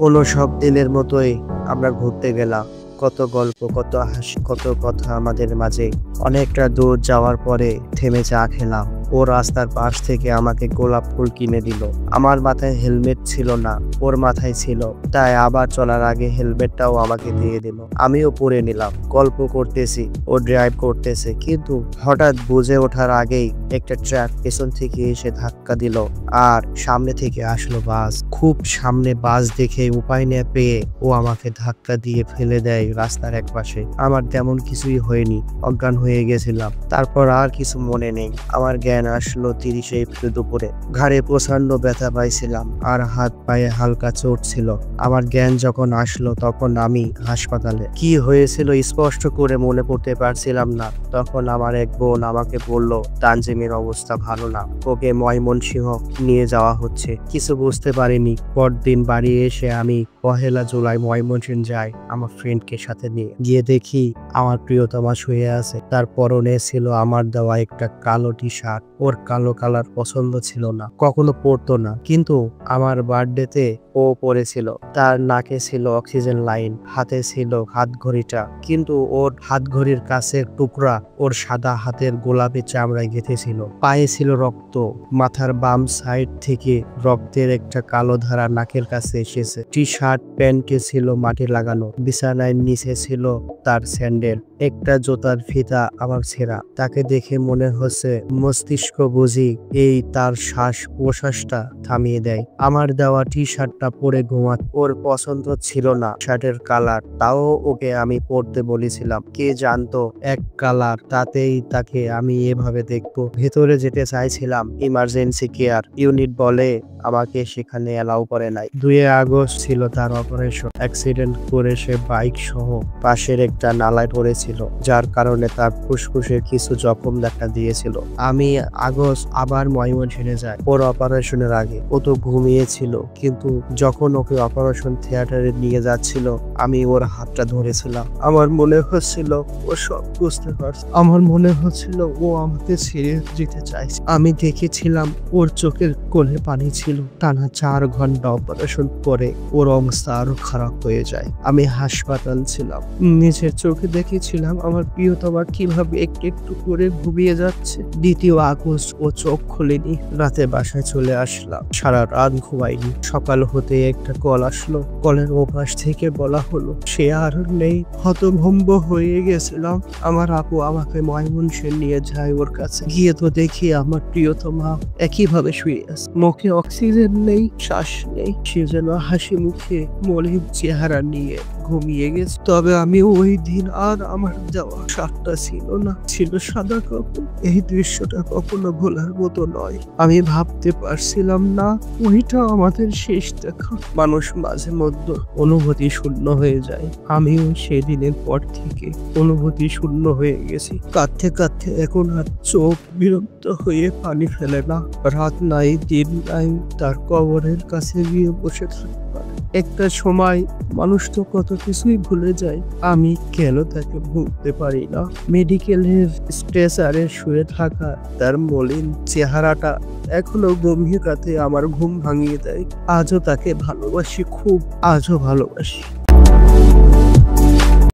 কোনো সব দিনের মতোই আমরা ঘুরতে গেলাম। কত গল্প, কত হাসি, কত কথা আমাদের মাঝে। অনেকটা দূর যাওয়ার পরে থেমে চা খেলাম। ও রাস্তার পাশ থেকে আমাকে গোলাপ ফুল কিনে দিল। আমার মাথায় হেলমেট ছিল না, ওর মাথায় ছিল। তাই আবার চলার আগে হেলমেটটাও আমাকে দিয়ে দিল। আমিও পরে নিলাম। গল্প করতেছি, ও ড্রাইভ করতেছে, কিন্তু হঠাৎ বুঝে ওঠার আগেই একটা ট্রাক পেছন থেকে এসে ধাক্কা দিল। আর সামনে থেকে আসলো বাস। খুব সামনে বাস দেখে উপায় না পেয়ে ও আমাকে ধাক্কা দিয়ে ফেলে দেয় রাস্তার এক পাশে। আমার তেমন কিছুই হয়নি, অজ্ঞান হয়ে গেছিলাম। তারপর আর কিছু মনে নেই। আমার জ্ঞান আসলো 30 এপ্রিল দুপুরে। ঘাড়ে প্রচন্ড ব্যথা পাইছিলাম আর হাত পায়ে হালকা চোট ছিল। আমার জ্ঞান যখন আসলো তখন আমি হাসপাতালে। কি হয়েছিল স্পষ্ট করে মনে করতে পারছিলাম না। তখন আমার এক বোন আমাকে বলল, তানজিমের অবস্থা ভালো না, ওকে ময়মনসিংহ নিয়ে যাওয়া হচ্ছে। কিছু বুঝতে পারিনি। পরদিন বাড়ি এসে আমি 1 জুলাই ময়মনসিংহ যাই আমার ফ্রেন্ডকে সাথে নিয়ে। গিয়ে দেখি আমার প্রিয়তমা শুয়ে আছে। তার পরনে ছিল আমার দেওয়া একটা কালো টি শার্ট। ওর কালো কালার পছন্দ ছিল না, কখনো পরতো না, কিন্তু আমার বার্থডেতে ও পরেছিল। তার নাকে ছিল অক্সিজেন লাইন, হাতে ছিল হাত ঘড়িটা, কিন্তু ওর হাত ঘড়ির কাছের টুকরা ওর সাদা হাতের গোলাপি চামড়ায় গেঁথেছিল। পায়ে ছিল রক্ত, মাথার বাম সাইড থেকে রক্তের একটা কালো ধারা নাকের কাছে এসেছে। টি শার্ট প্যান্টে ছিল মাটি লাগানো। বিছানায় নিচে ছিল তার স্যান্ডেল। একটা জুতার ফিতা আমার ছেঁড়া। তাকে দেখে মনে হচ্ছে মস্তিষ্ক বুঝি এই তার শ্বাস প্রশ্বাসটা থামিয়ে দেয়। আমার দেওয়া টি শার্টটা পরে ঘুমা। ওর পছন্দ ছিল না শার্টের কালার, তাও ওকে আমি পরতে বলেছিলাম। কে জানতো এক কালার, তাতেই তাকে আমি এভাবে দেখবো। ভেতরে যেতে চাইছিলাম, ইমার্জেন্সি কেয়ার ইউনিট বলে আমাকে সেখানে অ্যালাউ করে নাই। 2 আগস্ট ছিল তার অপারেশন। অ্যাক্সিডেন্ট করে সে বাইক সহ পাশের একটা নালায় পড়েছিল, যার কারণে তার ফুসফুসে কিছু জখম দেখা দিয়েছিল। আমি আগস্ট আবার ময়মনসিংহে যাই ওর অপারেশনের আগে। ও তো ঘুমিয়েছিল, কিন্তু যখন ওকে অপারেশন থিয়েটারে নিয়ে যাচ্ছিল আমি ওর হাতটা ধরেছিলাম। আমার মনে হচ্ছিল ও সব বুঝতে পারছে। আমার মনে হচ্ছিল ও আমাকে ছেড়ে যেতে চাইছে। আমি দেখেছিলাম ওর চোখের কোণে পানি ছিল। টানা 4 ঘন্টা অপারেশন পরে ওর অবস্থা আরো খারাপ হয়ে যায়। আমি হাসপাতাল ছিলাম, নিজের চোখে দেখেছিলাম আমার প্রিয়তমা কিভাবে একটু একটু করে ঘুমিয়ে যাচ্ছে। 2 আগস্ট ও চোখ খুলেনি। রাতে বাসায় চলে আসলাম, সারা রাত ঘুমাইনি। সকাল হতে একটা কল আসলো। কলের ওপাশ থেকে বলা হলো সে আর নেই। হতভম্ব হয়ে গেছিলাম। আমার আপু আমাকে ময়মনসিংহ নিয়ে যায় ওর কাছে। গিয়ে তো দেখি আমার প্রিয়তমা একইভাবে শুয়ে আছে। মুখে অক্সিজেন নেই, শ্বাস নেই। সে যেন হাসি মুখে মলিন চেহারা নিয়ে ঘুমিয়ে গেছে। তবে আমি ওই দিন আর আমার দেওয়া শার্টটা ছিল না, ছিল সাদা কাপড়। এই দৃশ্যটা কখনো ভোলার মতো নয়। আমি ভাবতে পারছিলাম না ওইটা আমাদের শেষ দেখা। মানুষ মাঝে মধ্যে অনুভূতি শূন্য হয়ে যায়। আমিও সেদিনের পর থেকে অনুভূতি শূন্য হয়ে গেছি। কাঁদতে কাঁদতে এখন আর চোখ বিরক্ত হয়ে পানি ফেলে না। রাত নাই দিন নাই, তার কবরের কাছে গিয়ে বসে থাকতে পারে। একটা সময় মানুষ তো কত কিছুই ভুলে যায়। আমি কেন তাকে ভুলতে পারি না? মেডিকেলের স্ট্রেচারে শুয়ে থাকা তার মলিন চেহারাটা এখনো গভীর রাতে আমার ঘুম ভাঙিয়ে দেয়। আজও তাকে ভালোবাসি, খুব আজও ভালোবাসি।